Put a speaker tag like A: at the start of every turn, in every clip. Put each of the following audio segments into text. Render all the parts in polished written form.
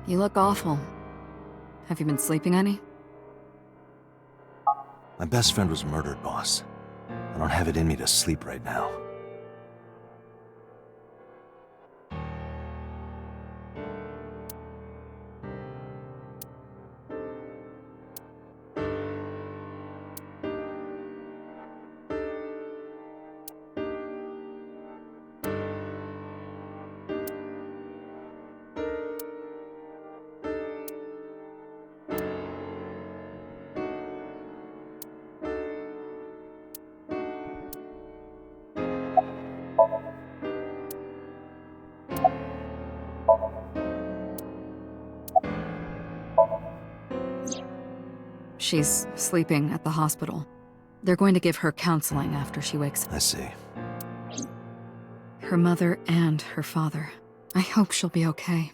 A: You look awful. Have you been sleeping any?
B: My best friend was murdered, boss. I don't have it in me to sleep right now.
A: She's sleeping at the hospital. They're going to give her counseling after she wakes up.
B: I see.
A: Her mother and her father. I hope she'll be okay.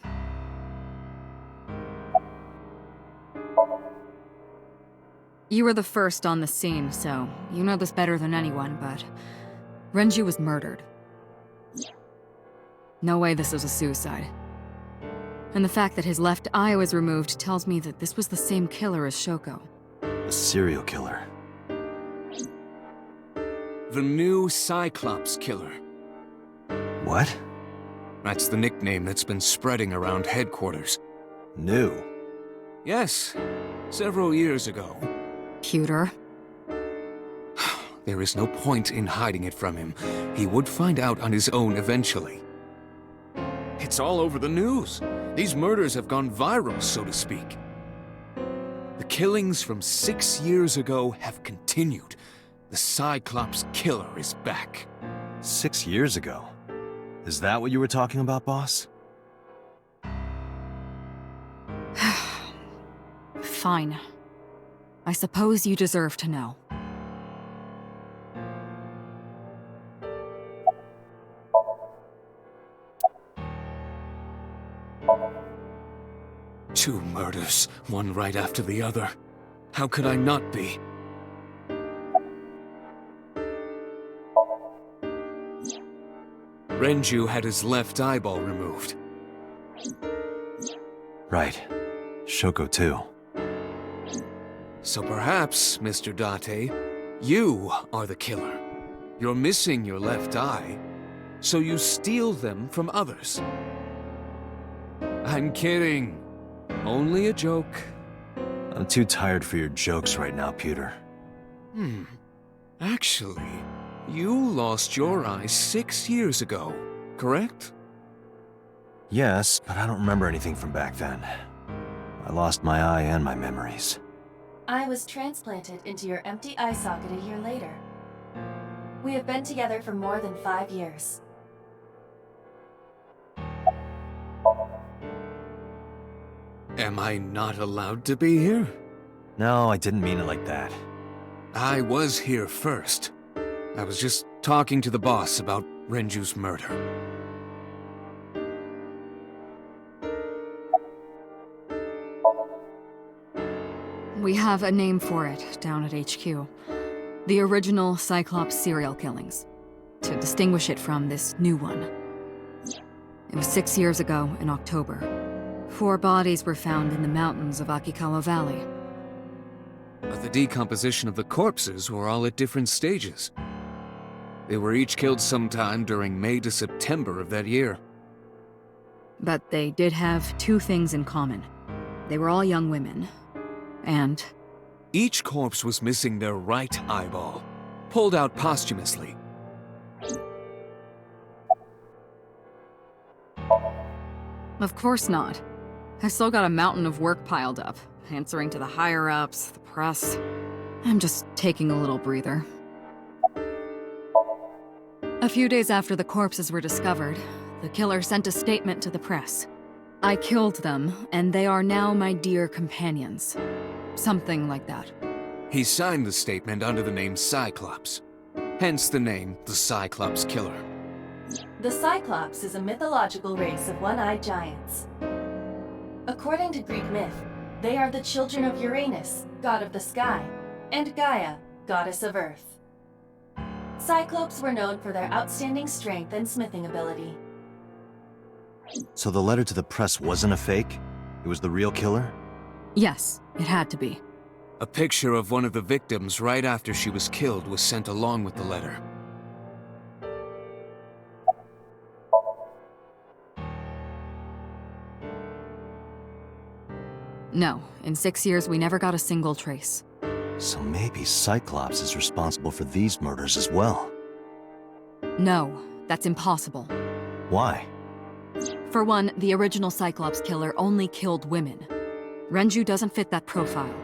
A: You were the first on the scene, so you know this better than anyone, but Renju was murdered. No way this was a suicide. And the fact that his left eye was removed tells me that this was the same killer as Shoko.
B: A serial killer.
C: The new Cyclops Killer.
B: What?
C: That's the nickname that's been spreading around headquarters.
B: New?
C: Yes, several years ago.
A: Cuter.
C: There is no point in hiding it from him. He would find out on his own eventually. It's all over the news. These murders have gone viral, so to speak. The killings from 6 years ago have continued. The Cyclops Killer is back.
B: 6 years ago? Is that what you were talking about, boss?
A: Fine. I suppose you deserve to know.
C: Two murders, one right after the other. How could I not be? Renju had his left eyeball removed.
B: Right. Shoko too.
C: So perhaps, Mr. Date, you are the killer. You're missing your left eye, so you steal them from others. I'm kidding. Only a joke.
B: I'm too tired for your jokes right now, Pewter.
C: Actually, you lost your eye 6 years ago, correct?
B: Yes, but I don't remember anything from back then. I lost my eye and my memories.
D: I was transplanted into your empty eye socket a year later. We have been together for more than 5 years.
C: Am I not allowed to be here?
B: No, I didn't mean it like that.
C: I was here first. I was just talking to the boss about Renju's murder.
A: We have a name for it down at HQ. The original Cyclops serial killings. To distinguish it from this new one. It was 6 years ago in October. 4 bodies were found in the mountains of Akikawa Valley.
C: But the decomposition of the corpses were all at different stages. They were each killed sometime during May to September of that year.
A: But they did have 2 things in common. They were all young women. And
C: Each corpse was missing their right eyeball, pulled out posthumously.
A: of course not. I've still got a mountain of work piled up, answering to the higher-ups, the press. I'm just taking a little breather. A few days after the corpses were discovered, the killer sent a statement to the press. I killed them, and they are now my dear companions. Something like that.
C: He signed the statement under the name Cyclops, hence the name the Cyclops Killer.
D: The Cyclops is a mythological race of one-eyed giants. According to Greek myth, they are the children of Uranus, god of the sky, and Gaia, goddess of earth. Cyclopes were known for their outstanding strength and smithing ability.
B: So the letter to the press wasn't a fake? It was the real killer?
A: Yes, it had to be.
C: A picture of one of the victims right after she was killed was sent along with the letter.
A: No, in 6 years we never got a single trace.
B: So maybe Cyclops is responsible for these murders as well.
A: No, that's impossible.
B: Why?
A: For one, the original Cyclops Killer only killed women. Renju doesn't fit that profile.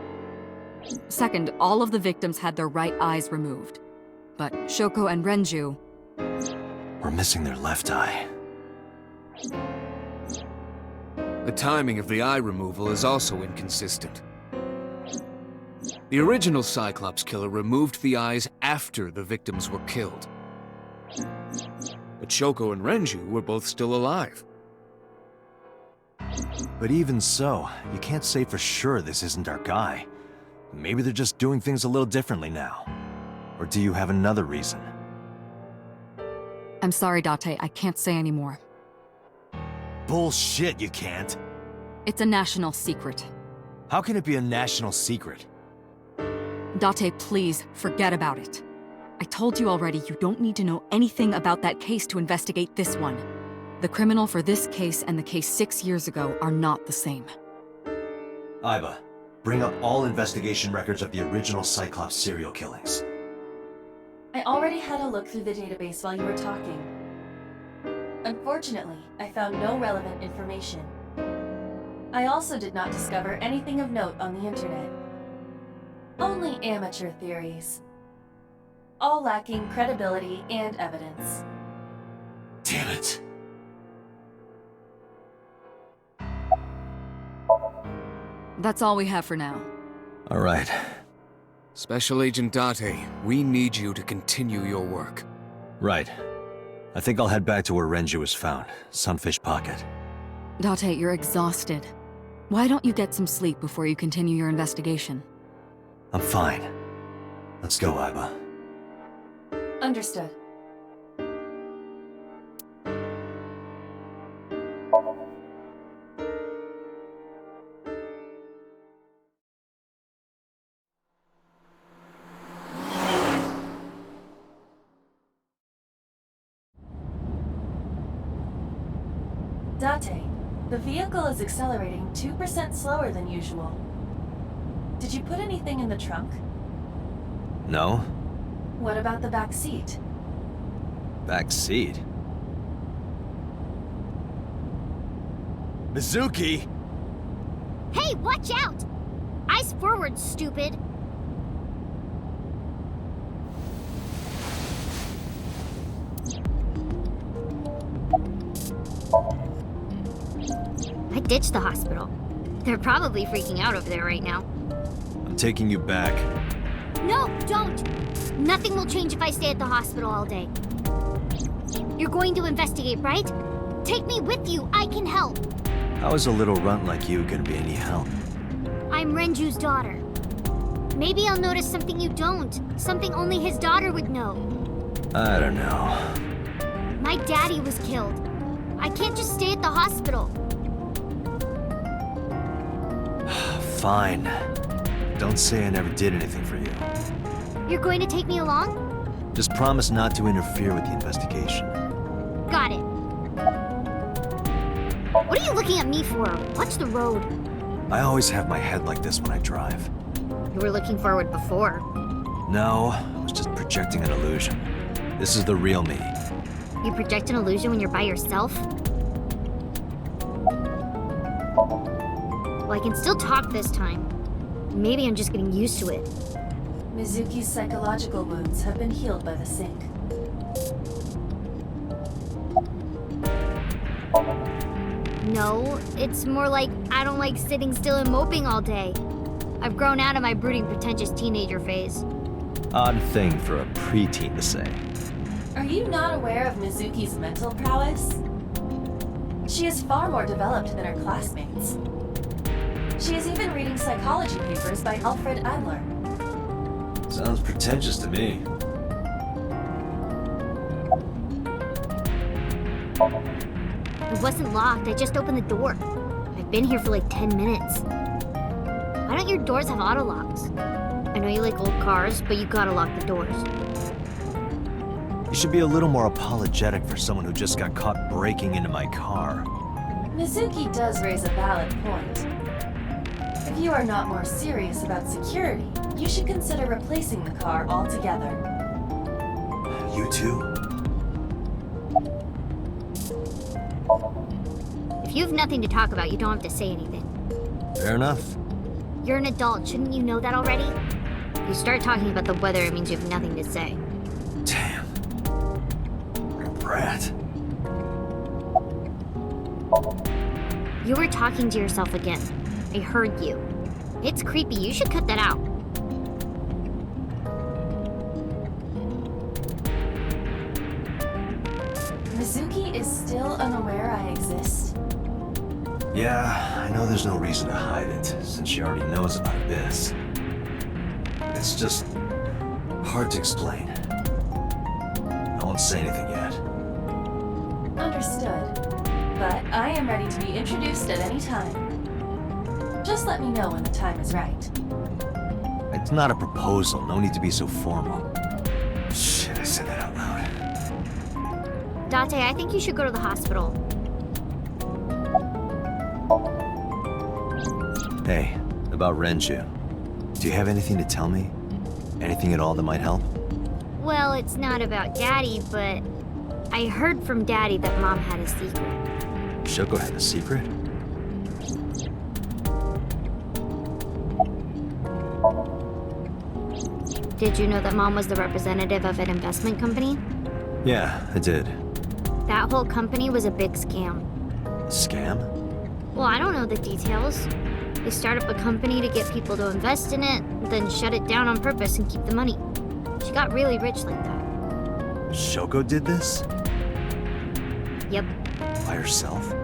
A: Second, all of the victims had their right eyes removed. But Shoko and Renju...
B: We're missing their left eye.
C: The timing of the eye removal is also inconsistent. The original Cyclops Killer removed the eyes after the victims were killed. But Shoko and Renju were both still alive.
B: But even so, you can't say for sure this isn't our guy. Maybe they're just doing things a little differently now. Or do you have another reason?
A: I'm sorry, Date, I can't say anymore.
B: Bullshit, you can't.
A: It's a national secret.
B: How can it be a national secret?
A: Date, please, forget about it. I told you already, you don't need to know anything about that case to investigate this one. The criminal for this case and the case 6 years ago are not the same.
B: Aiba, bring up all investigation records of the original Cyclops serial killings.
D: I already had a look through the database while you were talking. Unfortunately, I found no relevant information. I also did not discover anything of note on the internet. Only amateur theories. All lacking credibility and evidence.
B: Damn it.
A: That's all we have for now.
B: All right.
C: Special Agent Date, we need you to continue your work.
B: Right. I think I'll head back to where Renju was found, Sunfish Pocket.
A: Date, you're exhausted. Why don't you get some sleep before you continue your investigation?
B: I'm fine. Let's go, Aiba.
D: Understood. Date, the vehicle is accelerating 2% slower than usual. Did you put anything in the trunk?
B: No?
D: What about the back seat?
B: Back seat? Mizuki!
E: Hey, watch out! Eyes forward, stupid! I ditched the hospital. They're probably freaking out over there right now.
B: I'm taking you back.
E: No, don't! Nothing will change if I stay at the hospital all day. You're going to investigate, right? Take me with you, I can help.
B: How is a little runt like you gonna be any help?
E: I'm Renju's daughter. Maybe I'll notice something you don't. Something only his daughter would know.
B: I don't know.
E: My daddy was killed. I can't just stay at the hospital.
B: Fine. Don't say I never did anything for you.
E: You're going to take me along?
B: Just promise not to interfere with the investigation.
E: Got it. What are you looking at me for? Watch the road.
B: I always have my head like this when I drive.
E: You were looking forward before.
B: No, I was just projecting an illusion. This is the real me.
E: You project an illusion when you're by yourself? Well, I can still talk this time. Maybe I'm just getting used to it.
D: Mizuki's psychological wounds have been healed by the sink.
E: No, it's more like I don't like sitting still and moping all day. I've grown out of my brooding, pretentious teenager phase.
B: Odd thing for a preteen to say.
D: Are you not aware of Mizuki's mental prowess? She is far more developed than her classmates. She is even reading psychology papers by Alfred Adler.
B: Sounds pretentious to me.
E: It wasn't locked, I just opened the door. I've been here for like 10 minutes. Why don't your doors have auto locks? I know you like old cars, but you gotta lock the doors.
B: You should be a little more apologetic for someone who just got caught breaking into my car.
D: Mizuki does raise a valid point. If you are not more serious about security, you should consider replacing the car altogether.
B: You too?
E: If you have nothing to talk about, you don't have to say anything.
B: Fair enough.
E: You're an adult, shouldn't you know that already? If you start talking about the weather, it means you have nothing to say.
B: Damn. What a brat.
E: You were talking to yourself again. I heard you. It's creepy, you should cut that out.
D: Mizuki is still unaware I exist.
B: Yeah, I know there's no reason to hide it, since she already knows about ABIS. It's just hard to explain. I won't say anything yet.
D: Understood. But I am ready to be introduced at any time. Just let me know when the time is right.
B: It's not a proposal, no need to be so formal. Shit, I said that out loud.
E: Date, I think you should go to the hospital.
B: Hey, about Renju. Do you have anything to tell me? Anything at all that might help?
E: Well, it's not about Daddy, but I heard from Daddy that Mom had a secret.
B: Shoko had a secret?
E: Did you know that Mom was the representative of an investment company?
B: Yeah, I did.
E: That whole company was a big scam.
B: A scam?
E: Well, I don't know the details. They start up a company to get people to invest in it, then shut it down on purpose and keep the money. She got really rich like that.
B: Shoko did this?
E: Yep.
B: By herself?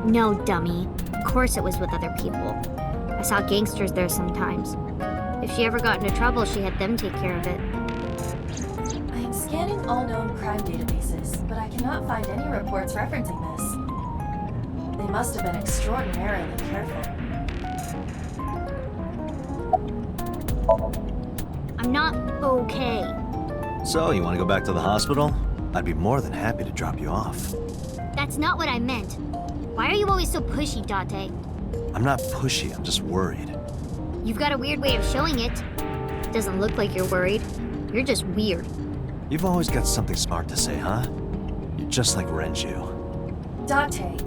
E: No, dummy. Of course it was with other people. I saw gangsters there sometimes. If she ever got into trouble, she had them take care of it.
D: I am scanning all known crime databases, but I cannot find any reports referencing this. They must have been extraordinarily careful.
E: I'm not okay.
B: So, you want to go back to the hospital? I'd be more than happy to drop you off.
E: That's not what I meant. Why are you always so pushy, Date?
B: I'm not pushy, I'm just worried.
E: You've got a weird way of showing it. It doesn't look like you're worried. You're just weird.
B: You've always got something smart to say, huh? You're just like Renju.
D: Date,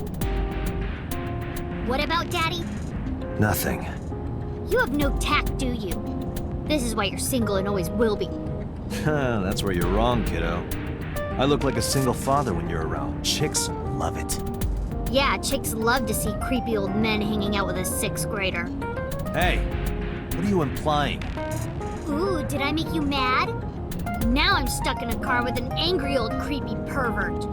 E: What about Daddy?
B: Nothing.
E: You have no tact, do you? This is why you're single and always will be.
B: That's where you're wrong, kiddo. I look like a single father when you're around. Chicks love it.
E: Yeah, chicks love to see creepy old men hanging out with a 6th grader.
B: Hey, what are you implying?
E: Ooh, did I make you mad? Now I'm stuck in a car with an angry old creepy pervert.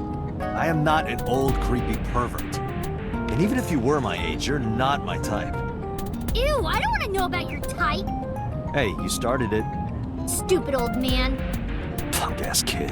B: I am not an old, creepy pervert. And even if you were my age, you're not my type.
E: Ew, I don't want to know about your type.
B: Hey, you started it.
E: Stupid old man.
B: Punk-ass kid.